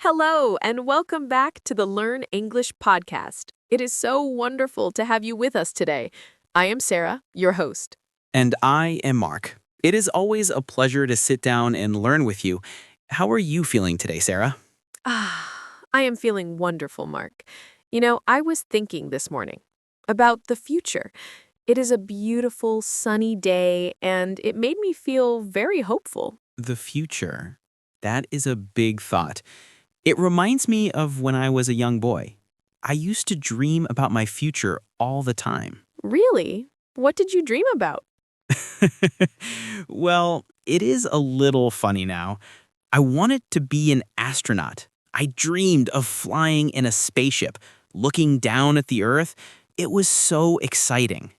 Hello, and welcome back to the Learn English podcast. It is so wonderful to have you with us today. I am Sarah, your host. And I am Mark. It is always a pleasure to sit down and learn with you. How are you feeling today, Sarah? I am feeling wonderful, Mark. I was thinking this morning about the future. It is a beautiful, sunny day, and it made me feel very hopeful. The future. That is a big thought. It reminds me of when I was a young boy. I used to dream about my future all the time. Really? What did you dream about? Well, it is a little funny now. I wanted to be an astronaut. I dreamed of flying in a spaceship, looking down at the Earth. It was so exciting.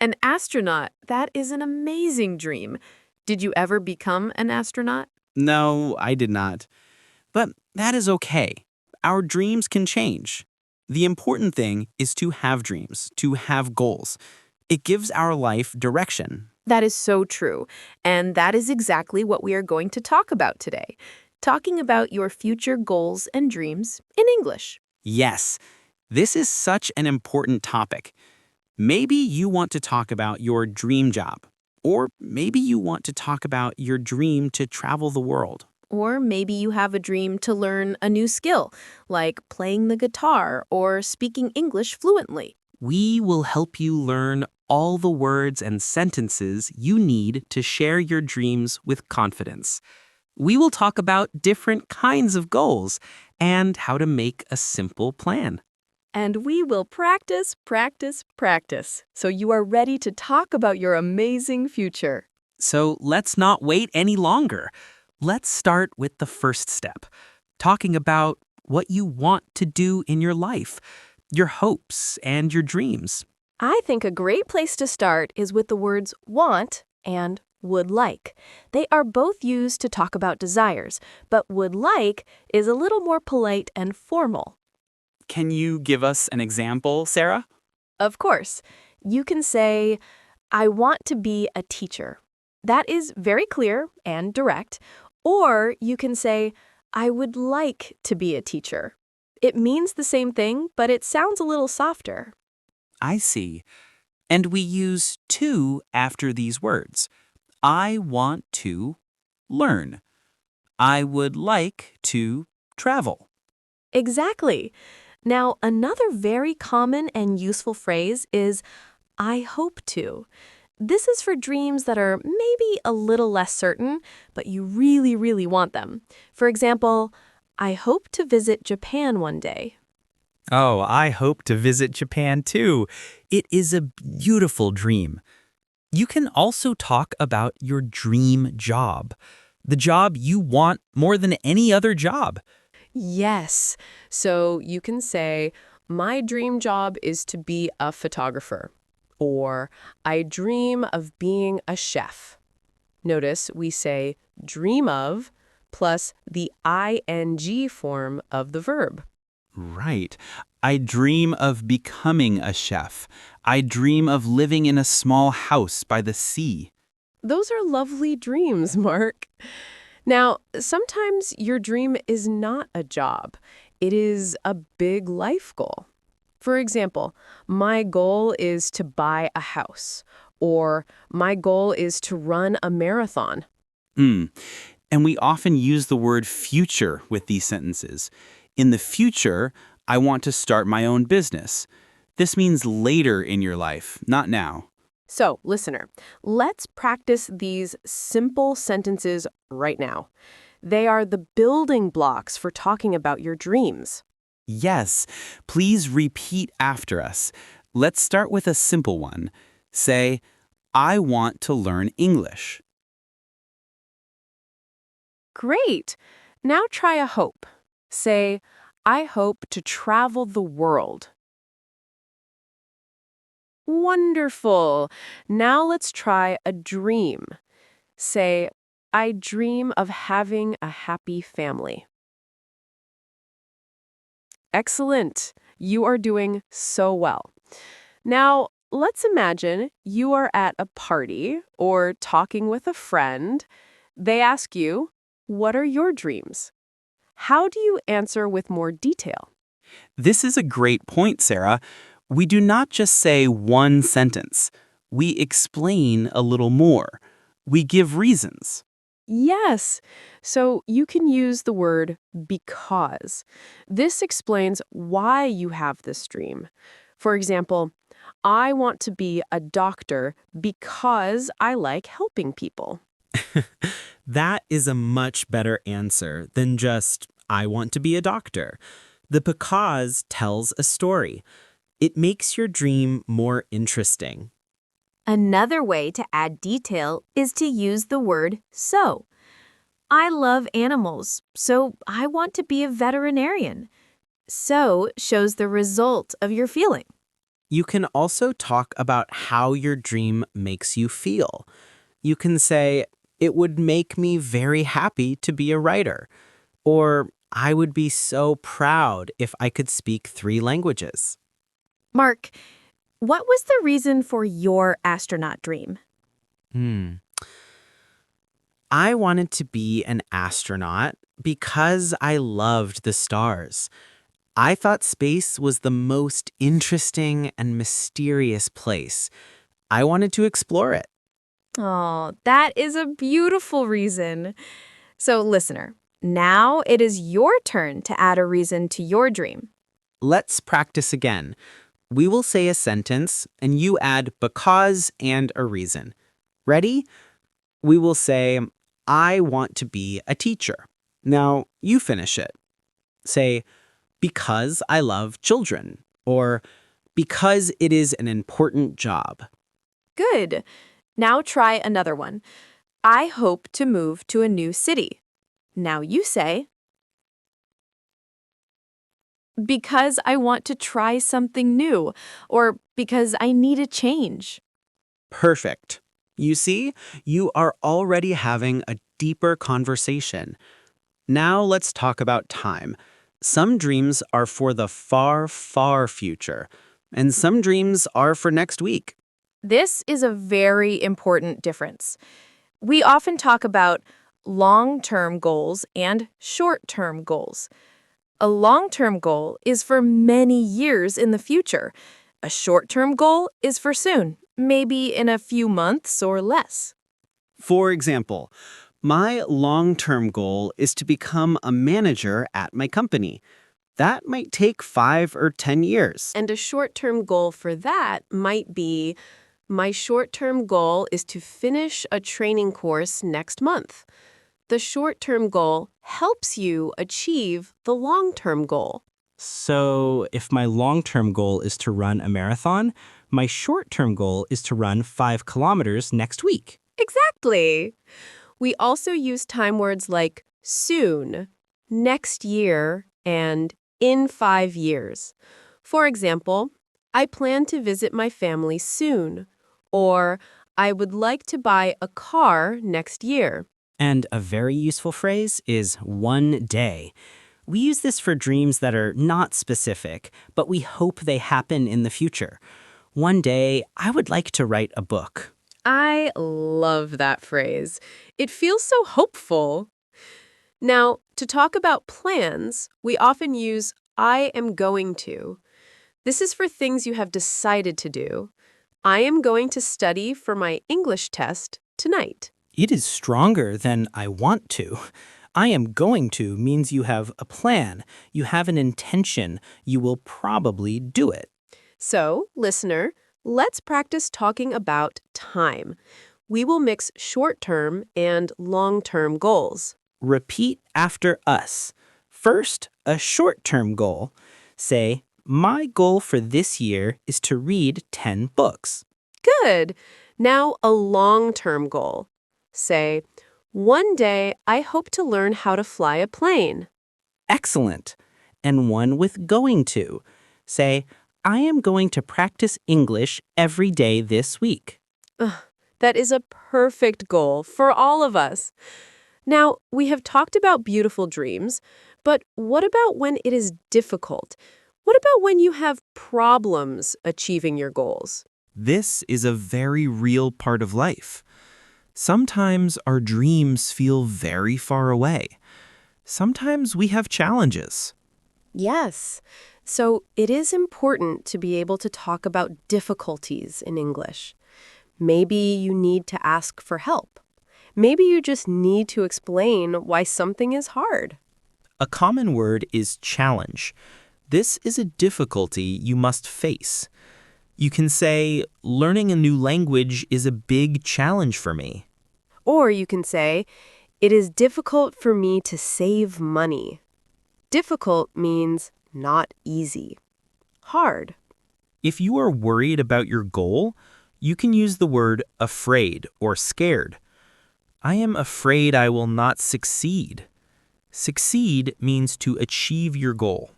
An astronaut. That is an amazing dream. Did you ever become an astronaut? No, I did not. But that is okay. Our dreams can change. The important thing is to have dreams, to have goals. It gives our life direction. That is so true. And that is exactly what we are going to talk about today. Talking about your future goals and dreams in English. Yes, this is such an important topic. Maybe you want to talk about your dream job, or maybe you want to talk about your dream to travel the world. Or maybe you have a dream to learn a new skill, like playing the guitar or speaking English fluently. We will help you learn all the words and sentences you need to share your dreams with confidence. We will talk about different kinds of goals and how to make a simple plan. And we will practice, practice, practice, so you are ready to talk about your amazing future. So let's not wait any longer. Let's start with the first step, talking about what you want to do in your life, your hopes and your dreams. I think a great place to start is with the words want and would like. They are both used to talk about desires, but would like is a little more polite and formal. Can you give us an example, Sarah? Of course, you can say, I want to be a teacher. That is very clear and direct. Or you can say, I would like to be a teacher. It means the same thing, but it sounds a little softer. I see. And we use to after these words. I want to learn. I would like to travel. Exactly. Now, another very common and useful phrase is, I hope to. This is for dreams that are maybe a little less certain, but you really, really want them. For example, I hope to visit Japan one day. Oh, I hope to visit Japan too. It is a beautiful dream. You can also talk about your dream job, the job you want more than any other job. Yes. So you can say, my dream job is to be a photographer. Or, I dream of being a chef. Notice we say dream of plus the ing form of the verb. Right. I dream of becoming a chef. I dream of living in a small house by the sea. Those are lovely dreams, Mark. Now, sometimes your dream is not a job. It is a big life goal. For example, my goal is to buy a house, or my goal is to run a marathon. And we often use the word future with these sentences. In the future, I want to start my own business. This means later in your life, not now. So, listener, let's practice these simple sentences right now. They are the building blocks for talking about your dreams. Yes, please repeat after us. Let's start with a simple one. Say, I want to learn English. Great! Now try a hope. Say, I hope to travel the world. Wonderful! Now let's try a dream. Say, I dream of having a happy family. Excellent! You are doing so well. Now, let's imagine you are at a party or talking with a friend. They ask you, what are your dreams? how do you answer with more detail? This is a great point, Sarah. We do not just say one sentence. We explain a little more. We give reasons. Yes. So you can use the word because. This explains why you have this dream. For example, I want to be a doctor because I like helping people. That is a much better answer than just, I want to be a doctor. The because tells a story. It makes your dream more interesting. Another way to add detail is to use the word so. I love animals, so I want to be a veterinarian. So shows the result of your feeling. You can also talk about how your dream makes you feel. You can say, it would make me very happy to be a writer. Or, I would be so proud if I could speak 3 languages. Mark, what was the reason for your astronaut dream? I wanted to be an astronaut because I loved the stars. I thought space was the most interesting and mysterious place. I wanted to explore it. Oh, that is a beautiful reason. So, listener, now it is your turn to add a reason to your dream. Let's practice again. We will say a sentence, and you add because and a reason. Ready? We will say, I want to be a teacher. Now, you finish it. Say, because I love children, or because it is an important job. Good. Now try another one. I hope to move to a new city. Now you say, because I want to try something new, or because I need a change. Perfect. You see, you are already having a deeper conversation. Now let's talk about time. Some dreams are for the far, far future, and some dreams are for next week. This is a very important difference. We often talk about long-term goals and short-term goals. A long-term goal is for many years in the future. A short-term goal is for soon, maybe in a few months or less. For example, my long-term goal is to become a manager at my company. That might take 5 or 10 years. And a short-term goal for that might be, my short-term goal is to finish a training course next month. The short-term goal helps you achieve the long-term goal. So, if my long-term goal is to run a marathon, my short-term goal is to run 5 kilometers next week. Exactly. We also use time words like soon, next year, and in 5 years. For example, I plan to visit my family soon, or I would like to buy a car next year. And a very useful phrase is one day. We use this for dreams that are not specific, but we hope they happen in the future. One day, I would like to write a book. I love that phrase. It feels so hopeful. Now, to talk about plans, we often use I am going to. This is for things you have decided to do. I am going to study for my English test tonight. It is stronger than I want to. I am going to means you have a plan, you have an intention, you will probably do it. So, listener, let's practice talking about time. We will mix short-term and long-term goals. Repeat after us. First, a short-term goal. Say, my goal for this year is to read 10 books. Good. Now, a long-term goal. Say, one day I hope to learn how to fly a plane. Excellent. And one with going to. Say, I am going to practice English every day this week. That is a perfect goal for all of us. Now, we have talked about beautiful dreams, but what about when it is difficult? What about when you have problems achieving your goals? This is a very real part of life. Sometimes our dreams feel very far away. Sometimes we have challenges. Yes. So it is important to be able to talk about difficulties in English. Maybe you need to ask for help. Maybe you just need to explain why something is hard. A common word is challenge. This is a difficulty you must face. You can say, learning a new language is a big challenge for me. Or you can say, it is difficult for me to save money. Difficult means not easy. Hard. If you are worried about your goal, you can use the word afraid or scared. I am afraid I will not succeed. Succeed means to achieve your goal.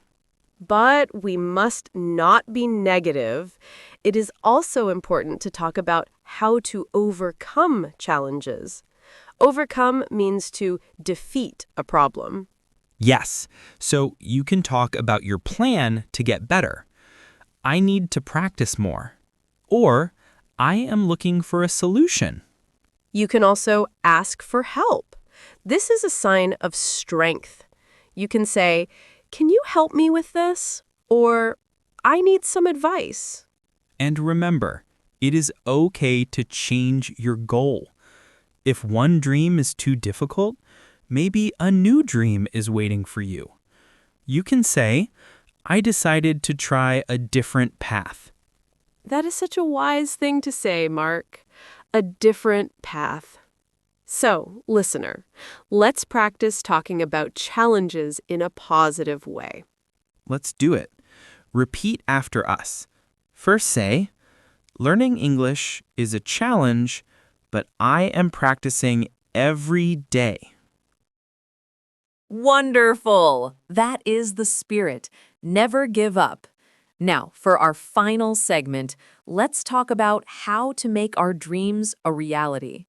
But we must not be negative. It is also important to talk about how to overcome challenges. Overcome means to defeat a problem. Yes, so you can talk about your plan to get better. I need to practice more. Or, I am looking for a solution. You can also ask for help. This is a sign of strength. You can say, "Can you help me with this?" Or, "I need some advice." And remember, it is okay to change your goal. If one dream is too difficult, maybe a new dream is waiting for you. You can say, I decided to try a different path. That is such a wise thing to say, Mark. A different path. So, listener, let's practice talking about challenges in a positive way. Let's do it. Repeat after us. First say, learning English is a challenge, but I am practicing every day. Wonderful! That is the spirit. Never give up. Now, for our final segment, let's talk about how to make our dreams a reality.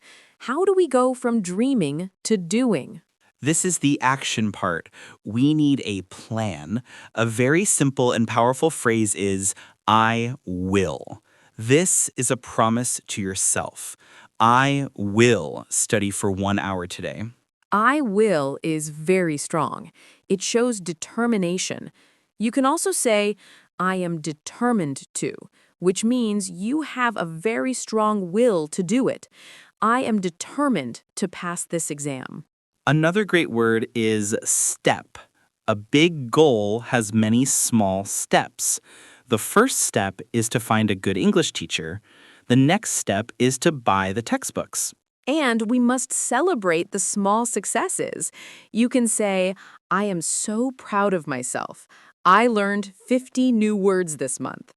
How do we go from dreaming to doing? This is the action part. We need a plan. A very simple and powerful phrase is, I will. This is a promise to yourself. I will study for 1 hour today. I will is very strong. It shows determination. You can also say, I am determined to, which means you have a very strong will to do it. I am determined to pass this exam. Another great word is step. A big goal has many small steps. The first step is to find a good English teacher. The next step is to buy the textbooks. And we must celebrate the small successes. You can say, I am so proud of myself. I learned 50 new words this month.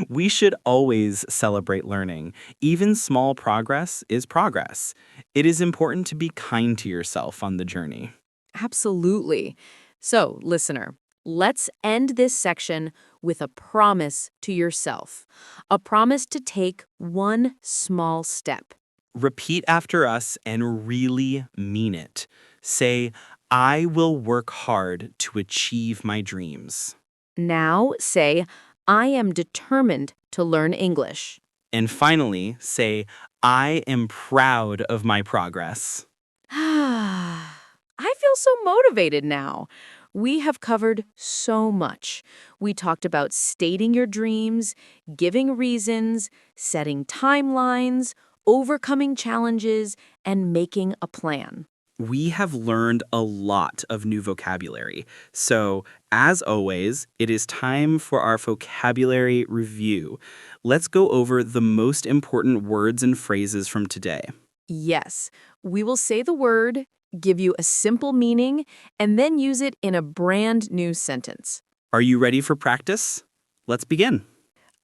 We should always celebrate learning. Even small progress is progress. It is important to be kind to yourself on the journey. Absolutely. So, listener, let's end this section with a promise to yourself. A promise to take one small step. Repeat after us and really mean it. Say, I will work hard to achieve my dreams. Now say, I am determined to learn English. And finally, say, I am proud of my progress. I feel so motivated now. We have covered so much. We talked about stating your dreams, giving reasons, setting timelines, overcoming challenges, and making a plan. We have learned a lot of new vocabulary. So, as always, it is time for our vocabulary review. Let's go over the most important words and phrases from today. Yes, we will say the word, give you a simple meaning, and then use it in a brand new sentence. Are you ready for practice? Let's begin.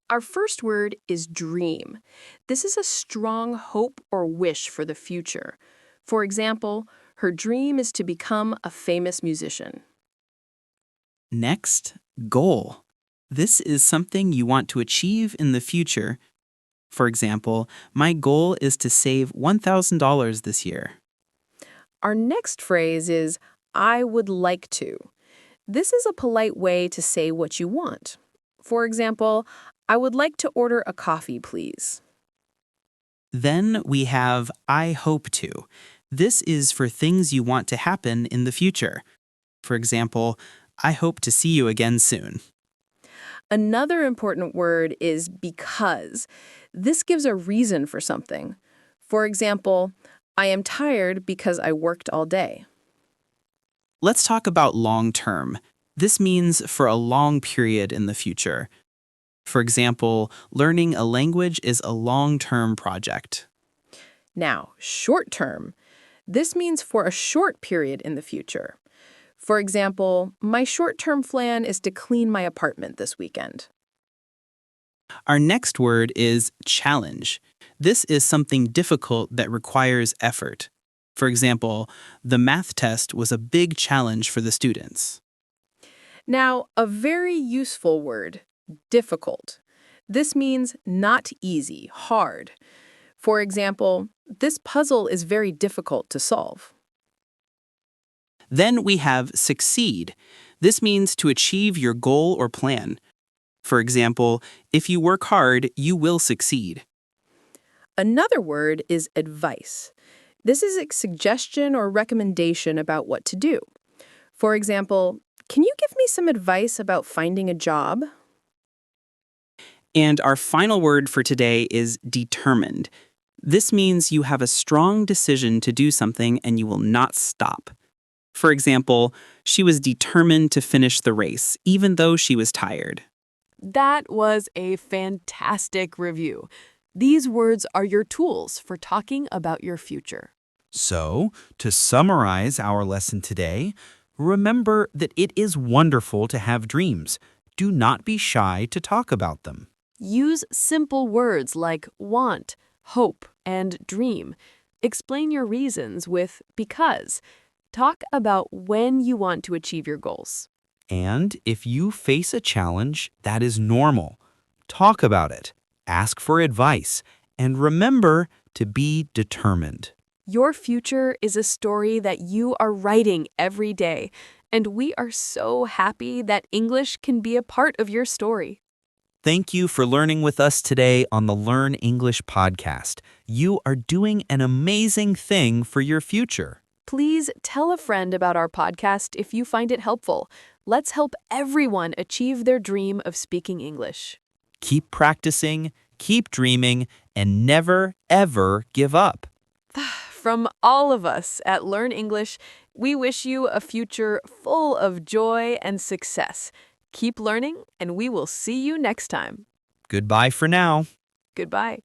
Our first word is dream. This is a strong hope or wish for the future. For example, her dream is to become a famous musician. Next, goal. This is something you want to achieve in the future. For example, my goal is to save $1,000 this year. Our next phrase is, I would like to. This is a polite way to say what you want. For example, I would like to order a coffee, please. Then we have I hope to. This is for things you want to happen in the future. For example, I hope to see you again soon. Another important word is because. This gives a reason for something. For example, I am tired because I worked all day. Let's talk about long term. This means for a long period in the future. For example, learning a language is a long-term project. Now, short term. This means for a short period in the future. For example, my short-term plan is to clean my apartment this weekend. Our next word is challenge. This is something difficult that requires effort. For example, the math test was a big challenge for the students. Now, a very useful word, difficult. This means not easy, hard. For example, this puzzle is very difficult to solve. Then we have succeed. This means to achieve your goal or plan. For example, if you work hard, you will succeed. Another word is advice. This is a suggestion or recommendation about what to do. For example, can you give me some advice about finding a job? And our final word for today is determined. This means you have a strong decision to do something and you will not stop. For example, she was determined to finish the race, even though she was tired. That was a fantastic review. These words are your tools for talking about your future. So, to summarize our lesson today, remember that it is wonderful to have dreams. Do not be shy to talk about them. Use simple words like want, hope, and dream. Explain your reasons with because. Talk about when you want to achieve your goals. And if you face a challenge, that is normal. Talk about it, ask for advice, and remember to be determined. Your future is a story that you are writing every day, and we are so happy that English can be a part of your story. Thank you for learning with us today on the Learn English podcast. You are doing an amazing thing for your future. Please tell a friend about our podcast if you find it helpful. Let's help everyone achieve their dream of speaking English. Keep practicing, keep dreaming, and never, ever give up. From all of us at Learn English, we wish you a future full of joy and success. Keep learning, and we will see you next time. Goodbye for now. Goodbye.